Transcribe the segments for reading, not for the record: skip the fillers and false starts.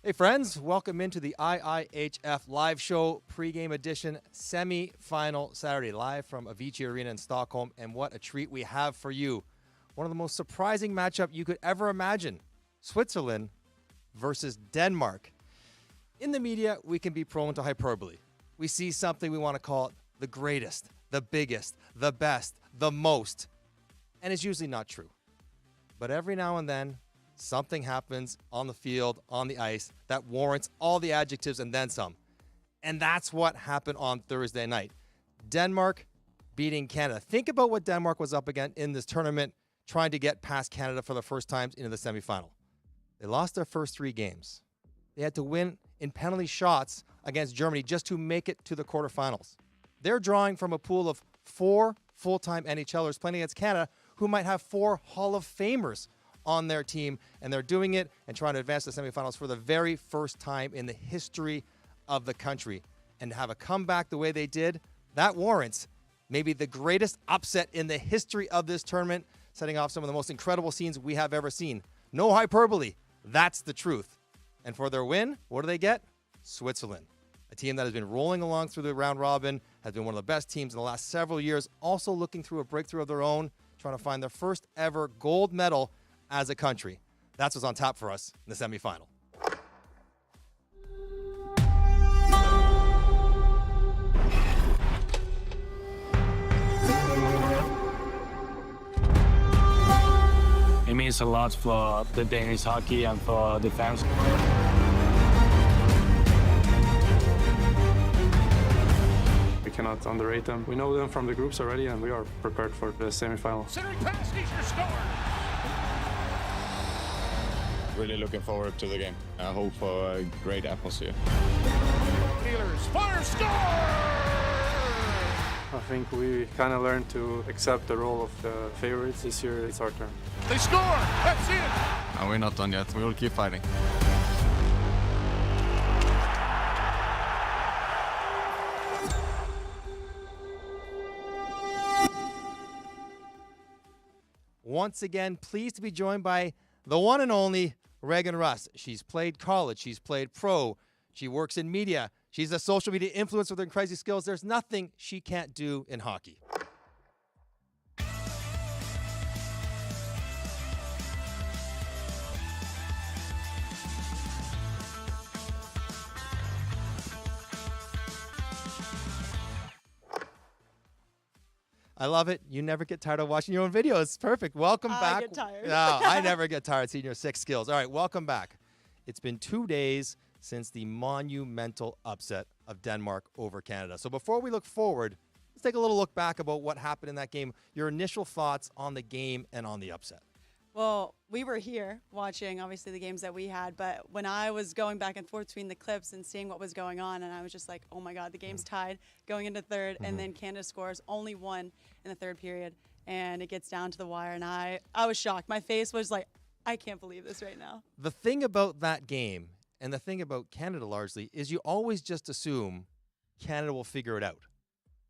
Hey friends, welcome into the IIHF live show, pregame edition, semi-final Saturday, live from Avicii Arena in Stockholm, and what a treat we have for you. One of the most surprising matchup you could ever imagine, Switzerland versus Denmark. In the media, we can be prone to hyperbole. We see something, we want to call it the greatest, the biggest, the best, the most, and it's usually not true. But every now and then, something happens on the field, on the ice, that warrants all the adjectives and then some. And that's what happened on Thursday night. Denmark beating Canada. Think about what Denmark was up against in this tournament, trying to get past Canada for the first time into the semifinal. They lost their first 3 games. They had to win in penalty shots against Germany just to make it to the quarterfinals. They're drawing from a pool of 4 full-time NHLers playing against Canada who might have 4 Hall of Famers on their team, and they're doing it and trying to advance to the semifinals for the very first time in the history of the country. And to have a comeback the way they did, that warrants maybe the greatest upset in the history of this tournament, setting off some of the most incredible scenes we have ever seen. No hyperbole. That's the truth. And for their win, what do they get? Switzerland, a team that has been rolling along through the round robin, has been one of the best teams in the last several years, also looking through a breakthrough of their own, trying to find their first ever gold medal as a country. That's what's on tap for us in the semifinal. It means a lot for the Danish hockey and for the fans. We cannot underrate them. We know them from the groups already, and we are prepared for the semifinal. Centering pass, Easter score! Really looking forward to the game. I hope for a great atmosphere. Steelers, fire, score! I think we kind of learned to accept the role of the favorites. This year, it's our turn. They score! That's it! And we're not done yet. We will keep fighting. Once again, pleased to be joined by the one and only Regan Russ. She's played college. She's played pro. She works in media. She's a social media influencer with her crazy skills. There's nothing she can't do in hockey. I love it. You never get tired of watching your own videos. It's perfect. Welcome back. I get tired. No, I never get tired seeing your 6 skills. All right, welcome back. It's been 2 days since the monumental upset of Denmark over Canada. So before we look forward, let's take a little look back about what happened in that game. Your initial thoughts on the game and on the upset. Well, we were here watching, obviously, the games that we had, but when I was going back and forth between the clips and seeing what was going on, and I was just like, oh my God, the game's tied going into third, and then Canada scores only 1 in the third period, and it gets down to the wire, and I was shocked. My face was like, I can't believe this right now. The thing about that game, and the thing about Canada largely, is you always just assume Canada will figure it out.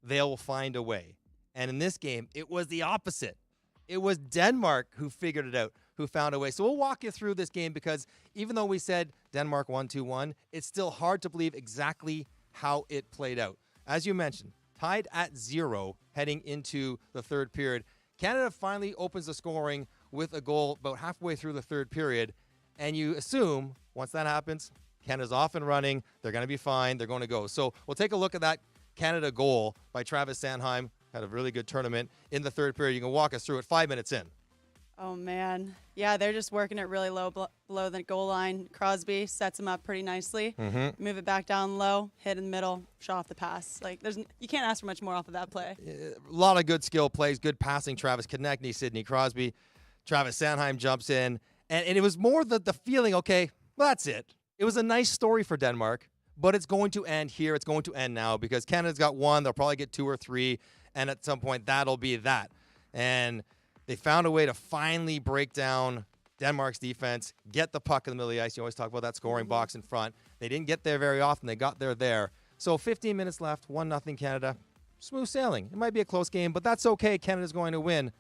They'll find a way. And in this game, it was the opposite. It was Denmark who figured it out, who found a way. So we'll walk you through this game because even though we said Denmark won 2-1, it's still hard to believe exactly how it played out. As you mentioned, tied at 0 heading into the third period. Canada finally opens the scoring with a goal about halfway through the third period. And you assume once that happens, Canada's off and running. They're going to be fine. They're going to go. So we'll take a look at that Canada goal by Travis Sanheim. Had a really good tournament in the third period. You can walk us through it 5 minutes in. Oh, man. Yeah, they're just working it really low below the goal line. Crosby sets him up pretty nicely. Move it back down low, hit in the middle, shot off the pass. Like, you can't ask for much more off of that play. A lot of good skill plays, good passing. Travis Konechny, Sidney Crosby. Travis Sanheim jumps in. And it was more the feeling, okay, well, that's it. It was a nice story for Denmark, but it's going to end here. It's going to end now because Canada's got 1. They'll probably get 2 or 3. And at some point, that'll be that. And they found a way to finally break down Denmark's defense, get the puck in the middle of the ice. You always talk about that scoring box in front. They didn't get there very often. They got there. So 15 minutes left, 1-0 Canada. Smooth sailing. It might be a close game, but that's okay. Canada's going to win.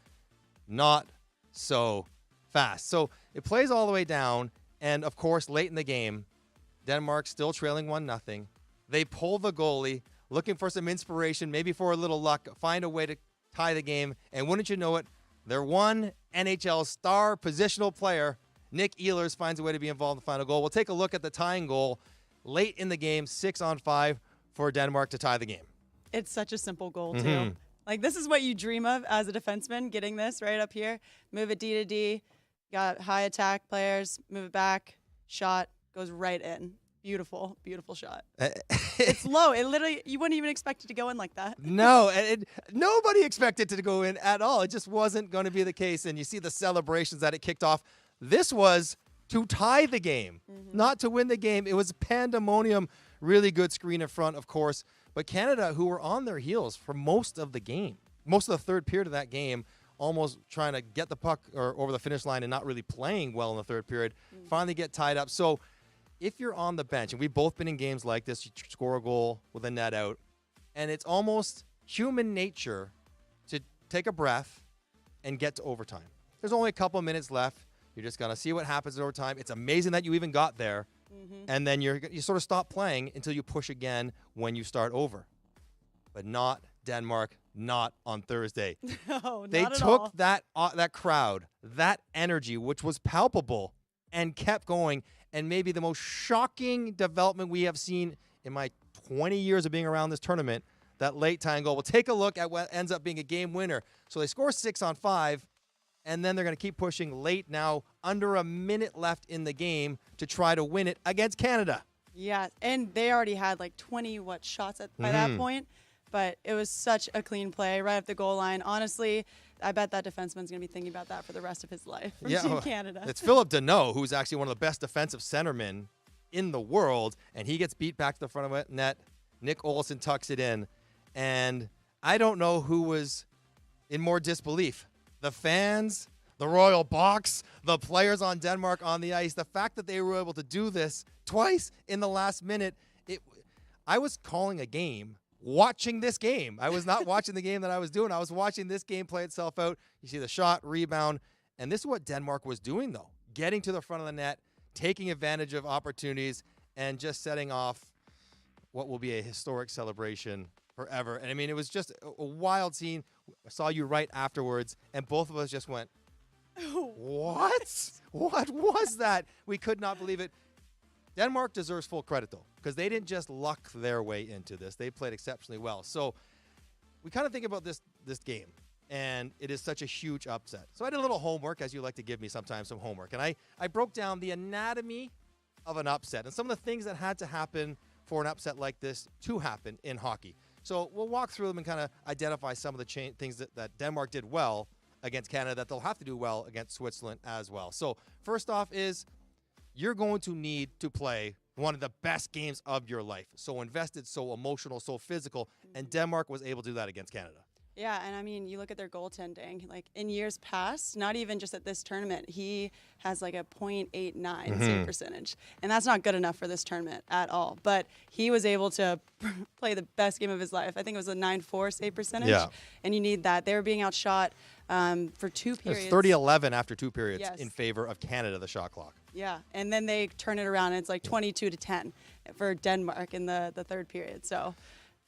Not so fast. So it plays all the way down. And, of course, late in the game, Denmark still trailing 1-0. They pull the goalie, looking for some inspiration, maybe for a little luck, find a way to tie the game. And wouldn't you know it, their one NHL star positional player, Nick Ehlers, finds a way to be involved in the final goal. We'll take a look at the tying goal late in the game, 6-on-5 for Denmark to tie the game. It's such a simple goal, too. Like, this is what you dream of as a defenseman, getting this right up here. Move it D to D. Got high attack players. Move it back. Shot. Goes right in. Beautiful, beautiful shot. It's low. It literally, you wouldn't even expect it to go in like that. No, nobody expected it to go in at all. It just wasn't going to be the case. And you see the celebrations that it kicked off. This was to tie the game, not to win the game. It was pandemonium. Really good screen in front, of course. But Canada, who were on their heels for most of the game, most of the third period of that game, almost trying to get the puck over the finish line and not really playing well in the third period, finally get tied up. So if you're on the bench, and we've both been in games like this, you score a goal with a net out, and it's almost human nature to take a breath and get to overtime. There's only a couple of minutes left. You're just going to see what happens at overtime. It's amazing that you even got there. And then you sort of stop playing until you push again when you start over. But not Denmark, not on Thursday. No, they not at took all. that crowd, that energy, which was palpable, and kept going. And maybe the most shocking development we have seen in my 20 years of being around this tournament, that late tying goal. We'll take a look at what ends up being a game winner. So they score 6-on-5. And then they're going to keep pushing late now, under a minute left in the game to try to win it against Canada. Yeah, and they already had like 20 shots by that point, but it was such a clean play right up the goal line. Honestly, I bet that defenseman's going to be thinking about that for the rest of his life from Team Canada. It's Philip Deneau, who's actually one of the best defensive centermen in the world, and he gets beat back to the front of the net. Nick Olsen tucks it in, and I don't know who was in more disbelief. The fans, the Royal Box, the players on Denmark on the ice, the fact that they were able to do this twice in the last minute, I was calling a game, watching this game. I was not watching the game that I was doing. I was watching this game play itself out. You see the shot, rebound, and this is what Denmark was doing, though, getting to the front of the net, taking advantage of opportunities, and just setting off what will be a historic celebration forever. And I mean, it was just a wild scene. I saw you right afterwards, and both of us just went, what? What was that? We could not believe it. Denmark deserves full credit, though, because they didn't just luck their way into this. They played exceptionally well. So we kind of think about this game, and it is such a huge upset. So I did a little homework, as you like to give me sometimes, some homework. And I broke down the anatomy of an upset and some of the things that had to happen for an upset like this to happen in hockey. So we'll walk through them and kind of identify some of the things that Denmark did well against Canada that they'll have to do well against Switzerland as well. So first off is you're going to need to play one of the best games of your life. So invested, so emotional, so physical, and Denmark was able to do that against Canada. Yeah, and I mean, you look at their goaltending, like in years past, not even just at this tournament, he has like a .89 save percentage. And that's not good enough for this tournament at all. But he was able to play the best game of his life. I think it was a 9.4 save percentage. Yeah. And you need that. They were being outshot for 2 periods. It's 30-11 after 2 periods Yes. in favor of Canada, the shot clock. Yeah, and then they turn it around, and it's like 22-10 for Denmark in the third period. So,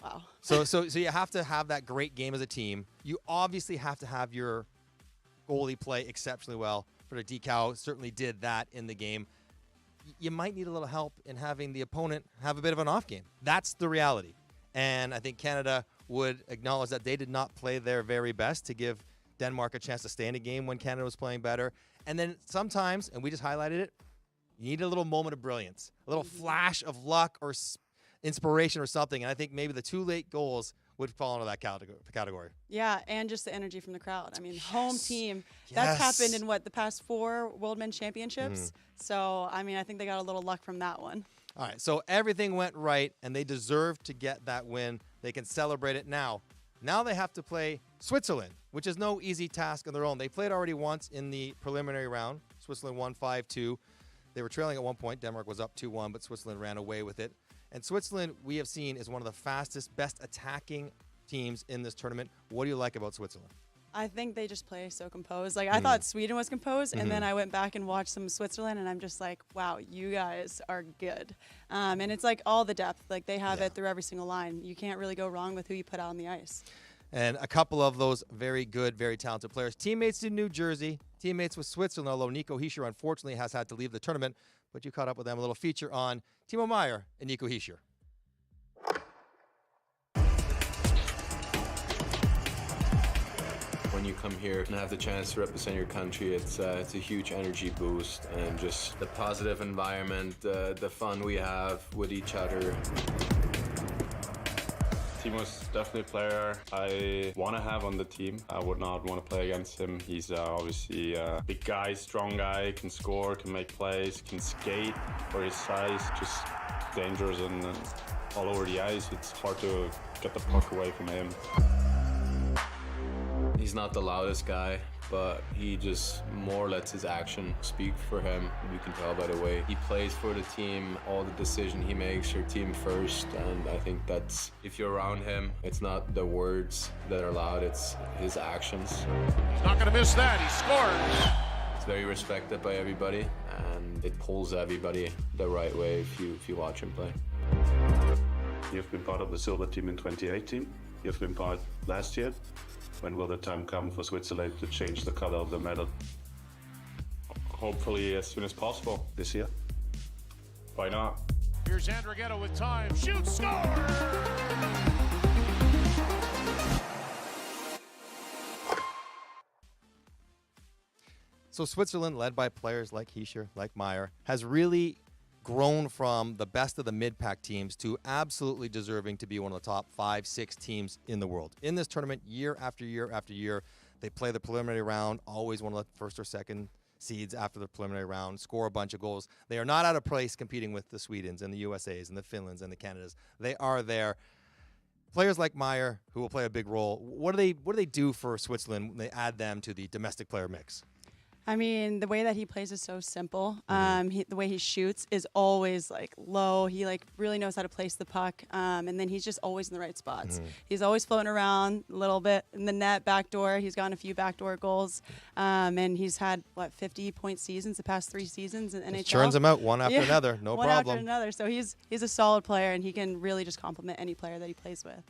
wow. So you have to have that great game as a team. You obviously have to have your goalie play exceptionally well. For Decal, certainly did that in the game. You might need a little help in having the opponent have a bit of an off game. That's the reality. And I think Canada would acknowledge that they did not play their very best to give Denmark a chance to stay in a game when Canada was playing better. And then sometimes, and we just highlighted it, you need a little moment of brilliance, a little flash of luck or inspiration or something. And I think maybe the 2 late goals would fall into that category. Yeah, and just the energy from the crowd. I mean, home team. That's happened in, the past 4 World Men's Championships. So, I mean, I think they got a little luck from that one. All right, so everything went right, and they deserve to get that win. They can celebrate it now. Now they have to play Switzerland, which is no easy task on their own. They played already once in the preliminary round. Switzerland won 5-2. They were trailing at one point. Denmark was up 2-1, but Switzerland ran away with it. And Switzerland, we have seen, is one of the fastest, best attacking teams in this tournament. What do you like about Switzerland? I think they just play so composed. Like, I thought Sweden was composed, and then I went back and watched some Switzerland, and I'm just like, wow, you guys are good. And it's like all the depth. Like, they have it through every single line. You can't really go wrong with who you put out on the ice. And a couple of those very good, very talented players. Teammates in New Jersey, teammates with Switzerland, although Nico Hischier unfortunately has had to leave the tournament. But you caught up with them. A little feature on Timo Meier and Nico Hischier. When you come here and have the chance to represent your country, it's a huge energy boost, and just the positive environment, the fun we have with each other. Timo's definitely a player I want to have on the team. I would not want to play against him. He's obviously a big guy, strong guy, can score, can make plays, can skate for his size, just dangerous and all over the ice. It's hard to get the puck away from him. He's not the loudest guy, but he just more lets his action speak for him. You can tell by the way he plays for the team, all the decision he makes are team first, and I think that's, if you're around him, it's not the words that are loud, it's his actions. He's not going to miss that. He scores. It's very respected by everybody, and it pulls everybody the right way if you watch him play. You've been part of the silver team in 2018. You've been part last year. When will the time come for Switzerland to change the color of the medal? Hopefully as soon as possible. This year? Why not? Here's Andrighetto with time. Shoots, score! So Switzerland, led by players like Hischier, like Meier, has really grown from the best of the mid-pack teams to absolutely deserving to be one of the top 5-6 teams in the world. In this tournament, year after year after year, they play the preliminary round, always one of the first or second seeds after the preliminary round, score a bunch of goals. They are not out of place competing with the Swedens and the USAs and the Finlands and the Canadas. They are there. Players like Meier, who will play a big role, what do they do for Switzerland when they add them to the domestic player mix? I mean, the way that he plays is so simple. The way he shoots is always like low. He like really knows how to place the puck, and then he's just always in the right spots. He's always floating around a little bit in the net, backdoor. He's gotten a few backdoor goals, and he's had 50-point seasons the past 3 seasons in NHL. Churns them out one after another, no one problem. One after another. So he's a solid player, and he can really just complement any player that he plays with.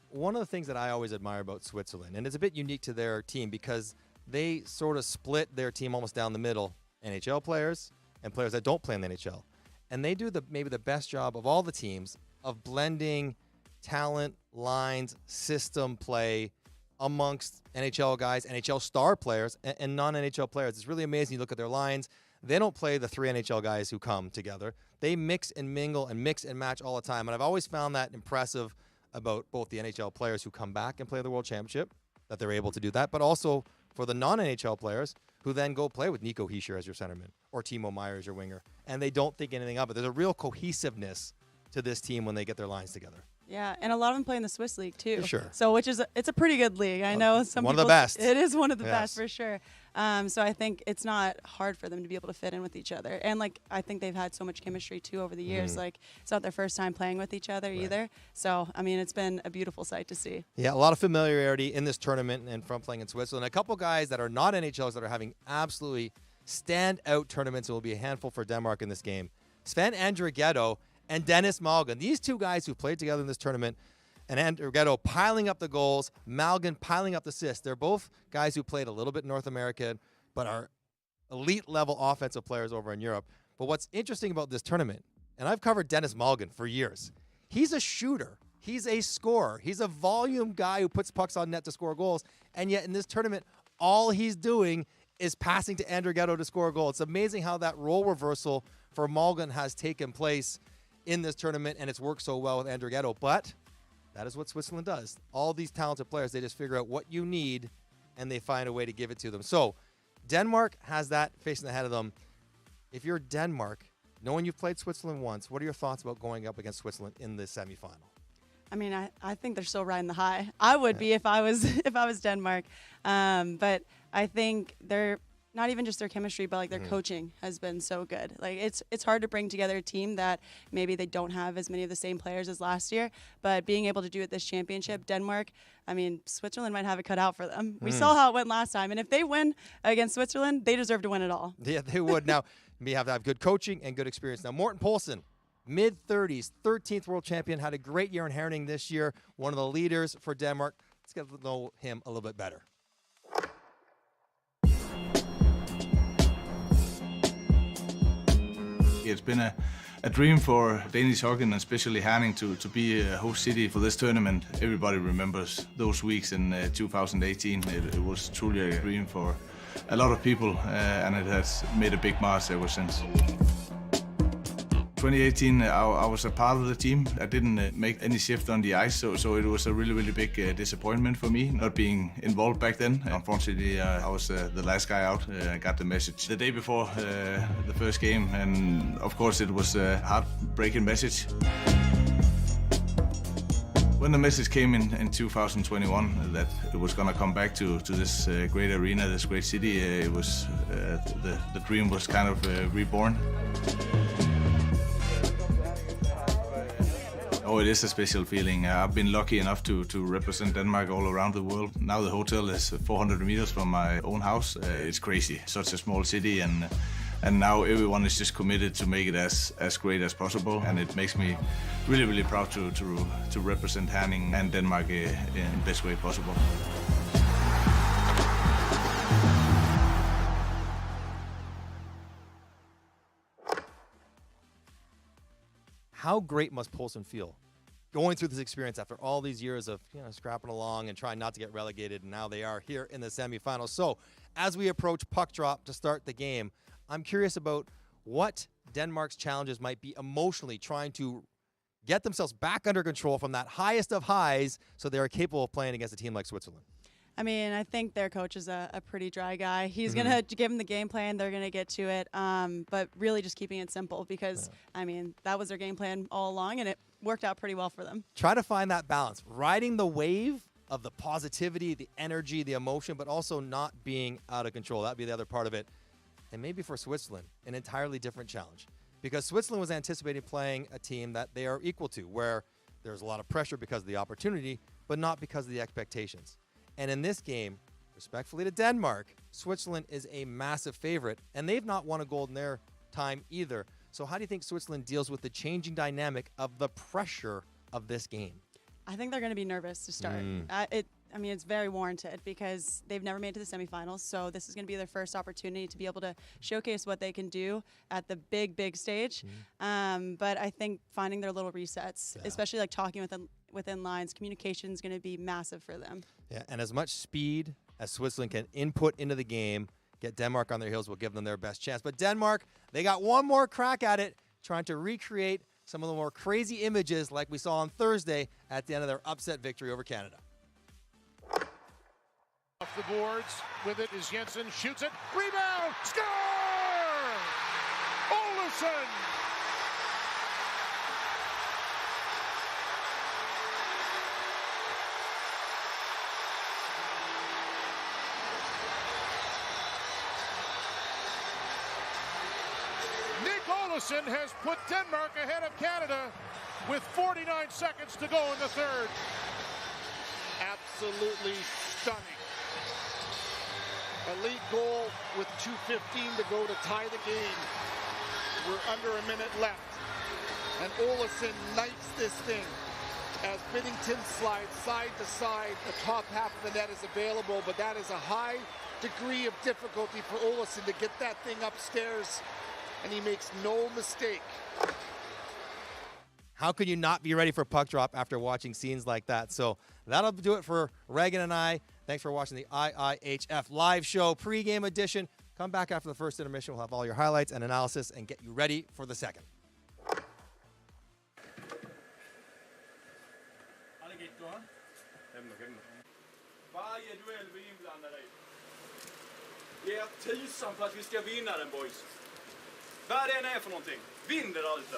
One of the things that I always admire about Switzerland, and it's a bit unique to their team because they sort of split their team almost down the middle, NHL players and players that don't play in the NHL. And they do maybe the best job of all the teams of blending talent, lines, system play amongst NHL guys, NHL star players, and non-NHL players. It's really amazing. You look at their lines. They don't play the 3 NHL guys who come together. They mix and mingle and mix and match all the time. And I've always found that impressive about both the NHL players who come back and play the World Championship, that they're able to do that, but also for the non-NHL players who then go play with Nico Hischier as your centerman or Timo Meier as your winger, and they don't think anything of it. There's a real cohesiveness to this team when they get their lines together. Yeah, and a lot of them play in the Swiss league too. For sure. So it's a pretty good league. I know some one people, of the best. It is one of the Yes. best for sure. So I think it's not hard for them to be able to fit in with each other. And like I think they've had so much chemistry too over the years. Like it's not their first time playing with each other either. So I mean it's been a beautiful sight to see. Yeah, a lot of familiarity in this tournament and from playing in Switzerland. A couple guys that are not NHLs that are having absolutely standout tournaments and will be a handful for Denmark in this game. Sven Andrighetto and Dennis Malgin. These two guys who played together in this tournament, and Andrighetto piling up the goals, Malgin piling up the assists. They're both guys who played a little bit in North America, but are elite-level offensive players over in Europe. But what's interesting about this tournament, and I've covered Dennis Malgin for years, he's a shooter. He's a scorer. He's a volume guy who puts pucks on net to score goals, and yet in this tournament, all he's doing is passing to Andrighetto to score a goal. It's amazing how that role reversal for Malgin has taken place in this tournament, and it's worked so well with Andrighetto. But that is what Switzerland does. All these talented players, they just figure out what you need, and they find a way to give it to them. So Denmark has that facing ahead of them. If you're Denmark, knowing you've played Switzerland once, what are your thoughts about going up against Switzerland in the semifinal? I mean, I think they're still riding the high. I would be if I was Denmark, but I think they're not even just their chemistry, but like their coaching has been so good. Like it's hard to bring together a team that maybe they don't have as many of the same players as last year, but being able to do it this championship, Denmark, I mean, Switzerland might have it cut out for them. We saw how it went last time, and if they win against Switzerland, they deserve to win it all. Yeah, they would. Now, we have to have good coaching and good experience. Now, Morton Poulsen, mid-30s, 13th world champion, had a great year in Herning this year, one of the leaders for Denmark. Let's get to know him a little bit better. It's been a dream for Danish hockey and especially Herning to be a host city for this tournament. Everybody remembers those weeks in 2018. It was truly a dream for a lot of people and it has made a big march ever since. 2018, I was a part of the team. I didn't make any shift on the ice, so it was a really big disappointment for me not being involved back then. Unfortunately, I was the last guy out. I got the message the day before the first game, and of course it was a heartbreaking message. When the message came in 2021 that it was going to come back to this great arena, this great city, it was the dream was kind of reborn. Oh, it is a special feeling. I've been lucky enough to represent Denmark all around the world. Now the hotel is 400 meters from my own house. It's crazy, such a small city, and now everyone is just committed to make it as great as possible. And it makes me really proud to represent Herning and Denmark in the best way possible. How great must Poulsen feel going through this experience after all these years of scrapping along and trying not to get relegated, and now they are here in the semifinals. So as we approach puck drop to start the game, I'm curious about what Denmark's challenges might be emotionally, trying to get themselves back under control from that highest of highs so they're capable of playing against a team like Switzerland. I mean, I think their coach is a pretty dry guy. He's going to give them the game plan. They're going to get to it. But really just keeping it simple because, I mean, that was their game plan all along, and it worked out pretty well for them. Try to find that balance, riding the wave of the positivity, the energy, the emotion, but also not being out of control. That'd be the other part of it. And maybe for Switzerland, an entirely different challenge. Because Switzerland was anticipating playing a team that they are equal to, where there's a lot of pressure because of the opportunity, but not because of the expectations. And in this game, respectfully to Denmark, Switzerland is a massive favorite, and they've not won a gold in their time either. So how do you think Switzerland deals with the changing dynamic of the pressure of this game? I think they're going to be nervous to start. I mean, it's very warranted because they've never made it to the semifinals, so this is going to be their first opportunity to be able to showcase what they can do at the big stage. But I think finding their little resets, especially like talking within lines, communication is going to be massive for them. Yeah, and as much speed as Switzerland can input into the game, get Denmark on their heels will give them their best chance. But Denmark, they got one more crack at it, trying to recreate some of the more crazy images like we saw on Thursday at the end of their upset victory over Canada. Off the boards, with it is Jensen, shoots it, rebound, score! Olsen! Olsen has put Denmark ahead of Canada with 49 seconds to go in the third. Absolutely stunning. A lead goal with 2:15 to go to tie the game. We're under a minute left. And Olsen knifes this thing as Binnington slides side to side. The top half of the net is available, but that is a high degree of difficulty for Olsen to get that thing upstairs. And he makes no mistake. How could you not be ready for puck drop after watching scenes like that? So that'll do it for Reagan and I. Thanks for watching the IIHF live show pregame edition. Come back after the first intermission. We'll have all your highlights and analysis and get you ready for the second. Varje duell vi inblandade i. Ge tusan för att vi ska vinna den, boys. Vad det än är för någonting. Vinner alltså.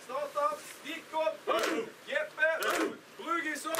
Starta. Dickon. Jeppe. Brugisson.